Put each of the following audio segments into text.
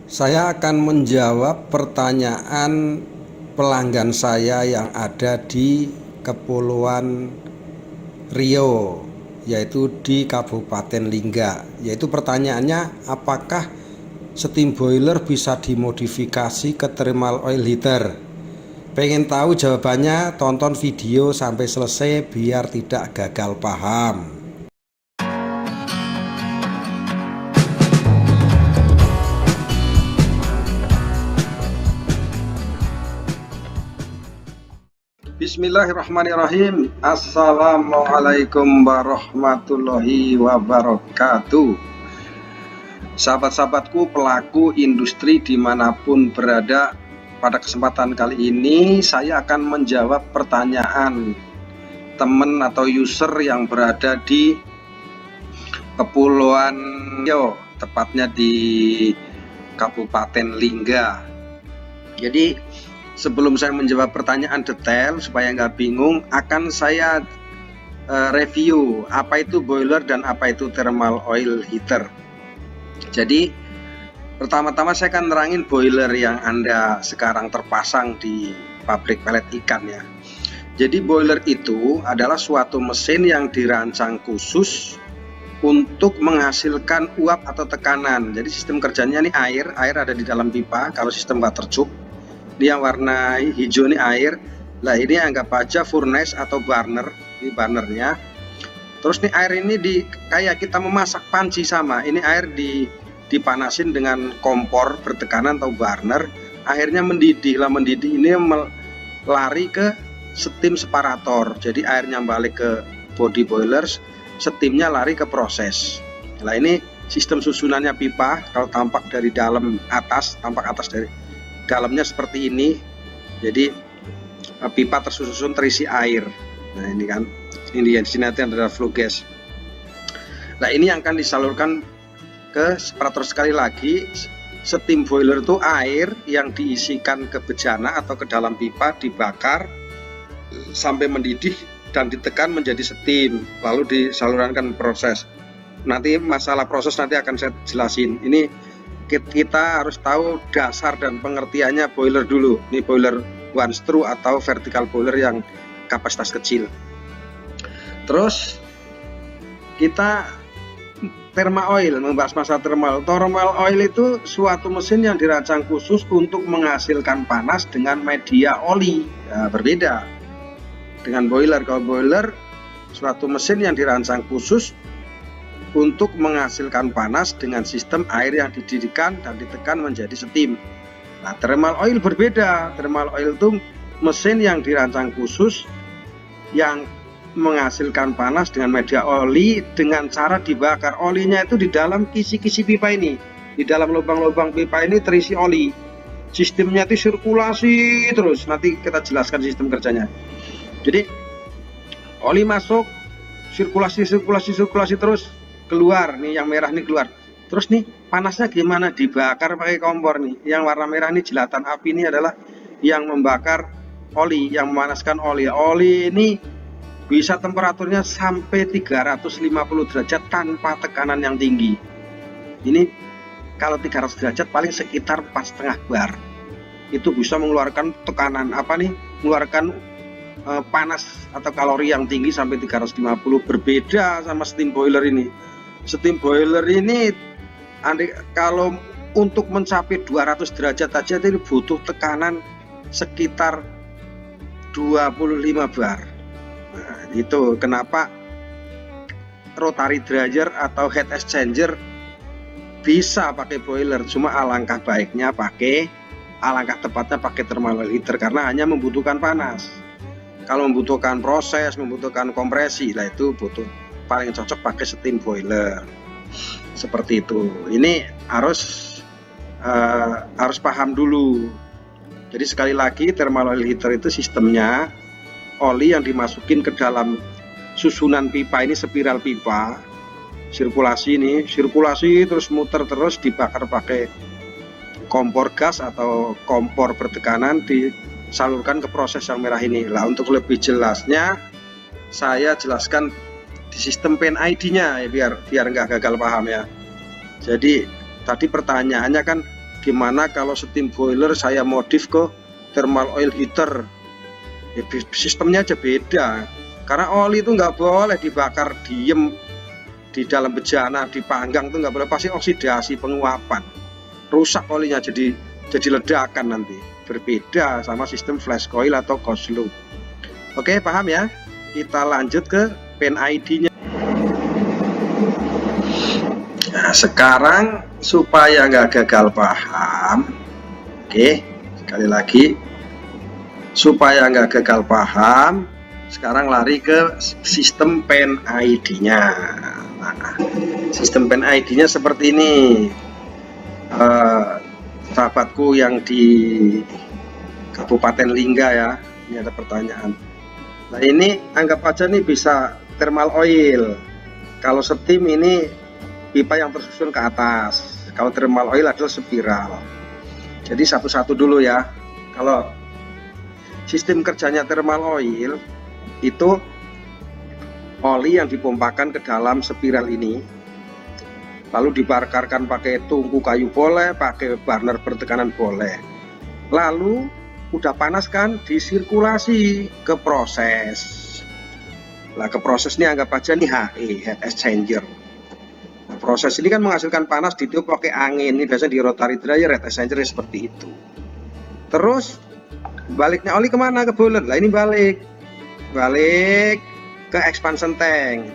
Saya akan menjawab pertanyaan pelanggan saya yang ada di Kepulauan Riau, yaitu di Kabupaten Lingga. Yaitu pertanyaannya, apakah steam boiler bisa dimodifikasi ke thermal oil heater? Pengen tahu jawabannya? Tonton video sampai selesai biar tidak gagal paham. Bismillahirrahmanirrahim. Assalamualaikum warahmatullahi wabarakatuh. Sahabat-sahabatku pelaku industri dimanapun berada, pada kesempatan kali ini saya akan menjawab pertanyaan teman atau user yang berada di Kepulauan Riau, tepatnya di Kabupaten Lingga. Jadi sebelum saya menjawab pertanyaan detail supaya nggak bingung, akan saya review apa itu boiler dan apa itu thermal oil heater. Jadi pertama-tama saya akan nerangin boiler yang Anda sekarang terpasang di pabrik pelet ikan ya. Jadi boiler itu adalah suatu mesin yang dirancang khusus untuk menghasilkan uap atau tekanan. Jadi sistem kerjanya ini air ada di dalam pipa. Kalau sistem water tube, ini yang warna hijau ini air. Nah ini anggap aja furnace atau burner, ini burnernya. Terus nih air ini kayak kita memasak panci sama. Ini air dipanasin dengan kompor bertekanan atau burner. Airnya mendidih lah, mendidih ini lari ke steam separator. Jadi airnya balik ke body boilers, steamnya lari ke proses. Nah ini sistem susunannya pipa. Kalau tampak dari dalam atas, tampak atas dari dalamnya seperti ini. Jadi pipa tersusun terisi air. Nah ini kan, ini di sini nanti ada flow gas. Nah ini yang akan disalurkan ke separator. Sekali lagi, steam boiler itu air yang diisikan ke bejana atau ke dalam pipa, dibakar sampai mendidih dan ditekan menjadi steam, lalu disalurkan proses. Nanti masalah proses nanti akan saya jelasin. Ini kita harus tahu dasar dan pengertiannya boiler dulu. Ini boiler one screw atau vertical boiler yang kapasitas kecil. Terus kita thermal oil, membahas masalah thermal. Thermal oil itu suatu mesin yang dirancang khusus untuk menghasilkan panas dengan media oli. Ya, berbeda dengan boiler. Kalau boiler suatu mesin yang dirancang khusus untuk menghasilkan panas dengan sistem air yang dididihkan dan ditekan menjadi steam. Nah, thermal oil berbeda. Thermal oil itu mesin yang dirancang khusus yang menghasilkan panas dengan media oli dengan cara dibakar. Olinya itu di dalam kisi-kisi pipa ini. Di dalam lubang-lubang pipa ini terisi oli. Sistemnya itu sirkulasi terus. Nanti kita jelaskan sistem kerjanya. Jadi oli masuk, sirkulasi terus keluar. Nih yang merah nih keluar. Terus nih panasnya gimana? Dibakar pakai kompor nih. Yang warna merah nih jelatan api ini adalah yang membakar oli, yang memanaskan oli. Oli ini bisa temperaturnya sampai 350 derajat tanpa tekanan yang tinggi. Ini kalau 300 derajat paling sekitar 4,5 bar. Itu bisa mengeluarkan tekanan mengeluarkan panas atau kalori yang tinggi sampai 350. Berbeda sama steam boiler ini. Steam boiler ini kalau untuk mencapai 200 derajat aja itu butuh tekanan sekitar 25 bar. Nah, itu kenapa rotary dryer atau heat exchanger bisa pakai boiler. Cuma alangkah tepatnya pakai thermal heater karena hanya membutuhkan panas. Kalau membutuhkan proses, membutuhkan kompresi, lah itu paling cocok pakai steam boiler. Seperti itu. Ini harus paham dulu. Jadi sekali lagi thermal oil heater itu sistemnya oli yang dimasukin ke dalam susunan pipa ini, spiral pipa, sirkulasi terus muter terus, dibakar pakai kompor gas atau kompor bertekanan, disalurkan ke proses yang merah ini. Lah untuk lebih jelasnya saya jelaskan di sistem PIN ID-nya ya, biar nggak gagal paham ya. Jadi Tadi pertanyaannya kan gimana kalau steam boiler saya modif ke thermal oil heater. Ya, sistemnya aja beda. Karena oli itu nggak boleh dibakar diem di dalam bejana, dipanggang tuh nggak boleh, pasti oksidasi penguapan. Rusak olinya jadi ledakan nanti. Berbeda sama sistem flash coil atau closed loop. Oke, paham ya? Kita lanjut ke pen ID-nya. Nah, sekarang supaya nggak gagal paham, oke, sekali lagi, supaya nggak gagal paham, sekarang lari ke sistem pen ID-nya. Nah, sistem pen ID-nya seperti ini. Sahabatku yang di Kabupaten Lingga ya, ini ada pertanyaan. Nah, ini anggap aja nih bisa thermal oil. Kalau steam ini pipa yang tersusun ke atas. Kalau thermal oil adalah spiral. Jadi satu-satu dulu ya. Kalau sistem kerjanya thermal oil itu oli yang dipompakan ke dalam spiral ini, lalu dibakarkan pakai tungku kayu boleh, pakai burner bertekanan boleh. Lalu udah panas kan, disirkulasi ke proses. Nah, ke proses ini anggap aja nih HE, heat exchanger. Nah, proses ini kan menghasilkan panas ditiup pakai angin. Ini biasanya di rotary dryer, heat exchanger seperti itu. Terus baliknya oli kemana? Ke boiler. Lah ini balik ke expansion tank.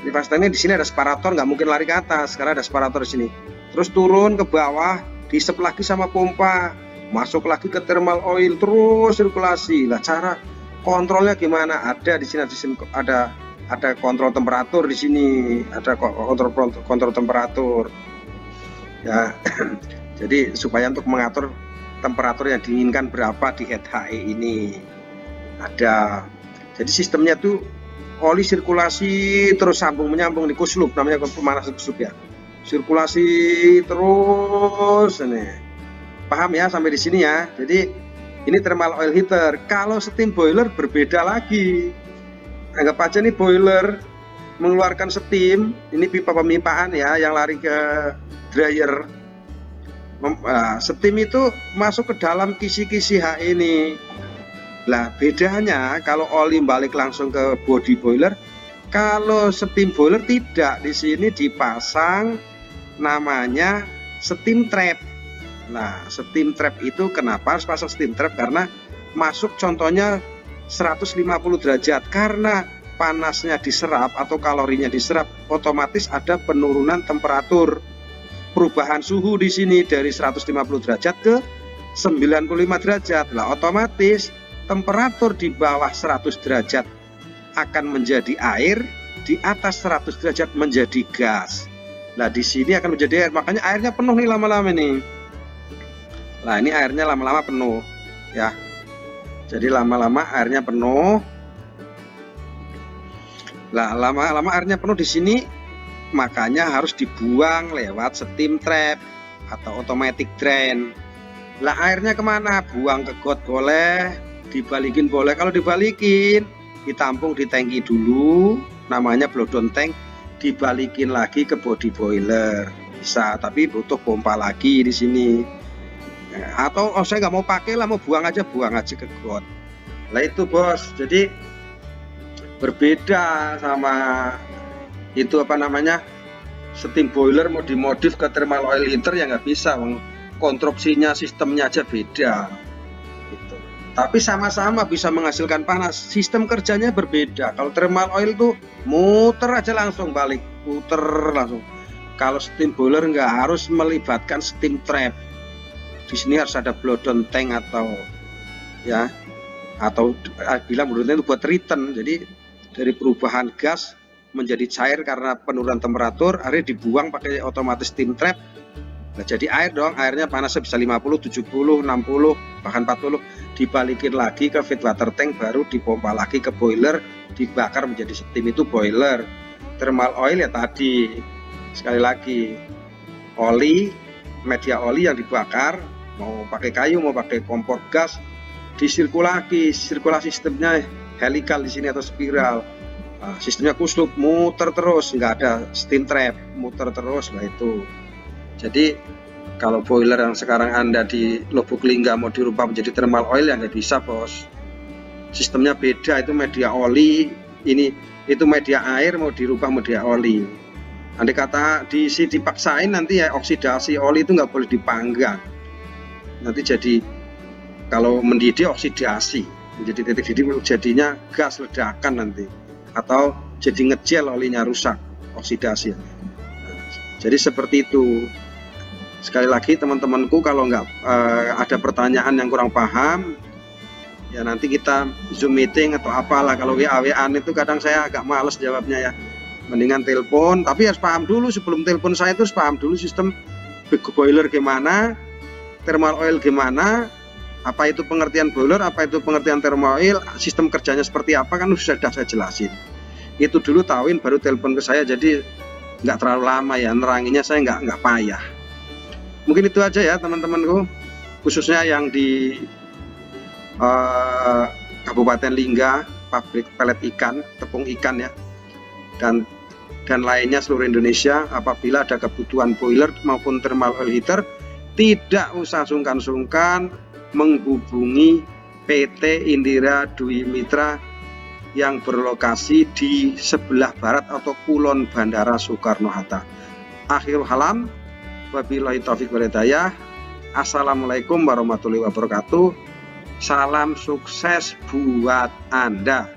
Di tank di sini ada separator, nggak mungkin lari ke atas karena ada separator di sini. Terus turun ke bawah, diisep lagi sama pompa, masuk lagi ke thermal oil, terus sirkulasi. Lah cara kontrolnya gimana? Ada di sini ada kontrol temperatur di sini, ada kontrol temperatur. Ya, jadi supaya untuk mengatur temperatur yang diinginkan berapa di head HE ini ada. Jadi sistemnya tuh oli sirkulasi terus sambung menyambung di closed loop, namanya pemanasan closed loop ya. Sirkulasi terus ini. Paham ya sampai di sini ya. Jadi ini thermal oil heater. Kalau steam boiler berbeda lagi. Anggap aja nih boiler mengeluarkan steam, ini pipa pemipaan ya yang lari ke dryer. Steam itu masuk ke dalam kisi-kisi HE ini. Lah bedanya kalau oli balik langsung ke body boiler, kalau steam boiler tidak, di sini dipasang namanya steam trap. Nah, steam trap itu kenapa harus pasang steam trap? Karena masuk contohnya 150 derajat, karena panasnya diserap atau kalorinya diserap, otomatis ada penurunan temperatur, perubahan suhu di sini dari 150 derajat ke 95 derajat. Lah otomatis temperatur di bawah 100 derajat akan menjadi air, di atas 100 derajat menjadi gas. Nah di sini akan menjadi air, makanya airnya penuh nih lama-lama nih. Nah ini airnya lama-lama penuh ya. Jadi lama-lama airnya penuh. Nah lama-lama airnya penuh di sini, makanya harus dibuang lewat steam trap atau automatic drain. Lah airnya kemana? Buang ke got boleh, dibalikin boleh. Kalau dibalikin, ditampung di tangki dulu, namanya blow down tank, dibalikin lagi ke body boiler bisa, tapi butuh pompa lagi di sini. Atau saya nggak mau pakai lah, mau buang aja ke got. Lah itu bos, jadi berbeda sama itu apa namanya steam boiler mau dimodif ke thermal oil heater ya nggak bisa, konstruksinya sistemnya aja beda gitu. Tapi sama-sama bisa menghasilkan panas, sistem kerjanya berbeda. Kalau thermal oil tuh muter aja langsung balik, muter langsung. Kalau steam boiler nggak, harus melibatkan steam trap. Di sini harus ada blow down tank atau ya, atau bilang blow down tank itu buat return. Jadi dari perubahan gas menjadi cair karena penurunan temperatur, akhirnya dibuang pakai otomatis steam trap. Nah, jadi air dong, airnya panasnya bisa 50, 70, 60, bahkan 40, dibalikin lagi ke feed water tank, baru dipompa lagi ke boiler, dibakar menjadi steam, itu boiler. Thermal oil ya tadi, sekali lagi, oli, media oli yang dibakar, mau pakai kayu, mau pakai kompor gas, disirkulasi sistemnya helikal di sini atau spiral. Sistemnya closed loop, muter terus, nggak ada steam trap, muter terus. Nah itu Jadi kalau boiler yang sekarang Anda di Lubuk Lingga mau dirubah menjadi thermal oil ya nggak bisa, bos. Sistemnya beda, itu media oli, itu media air mau dirubah media oli. Andai kata dipaksain nanti ya oksidasi oli itu nggak boleh dipanggang. Nanti jadi kalau mendidih oksidasi, menjadi titik didih jadinya gas ledakan nanti, atau jadi ngejel olinya rusak, oksidasi. Jadi seperti itu. Sekali lagi teman-temanku, kalau nggak ada pertanyaan yang kurang paham, ya nanti kita Zoom meeting atau apalah. Kalau WA-WA itu kadang saya agak males jawabnya ya. Mendingan telepon, tapi harus paham dulu sebelum telepon saya itu harus paham dulu sistem boiler gimana, thermal oil gimana, apa itu pengertian boiler, apa itu pengertian thermal oil, sistem kerjanya seperti apa, kan sudah saya jelasin. Itu dulu tahuin baru telepon ke saya, jadi nggak terlalu lama ya, neranginya saya nggak payah. Mungkin itu aja ya teman-temanku, khususnya yang di Kabupaten Lingga, pabrik pelet ikan, tepung ikan ya, dan lainnya seluruh Indonesia. Apabila ada kebutuhan boiler maupun thermal oil heater, tidak usah sungkan-sungkan menghubungi PT Indira Dwi Mitra yang berlokasi di sebelah barat atau kulon Bandara Soekarno-Hatta. Akhirul halam, wabillahi taufiq wal hidayah. Assalamualaikum warahmatullahi wabarakatuh. Salam sukses buat Anda.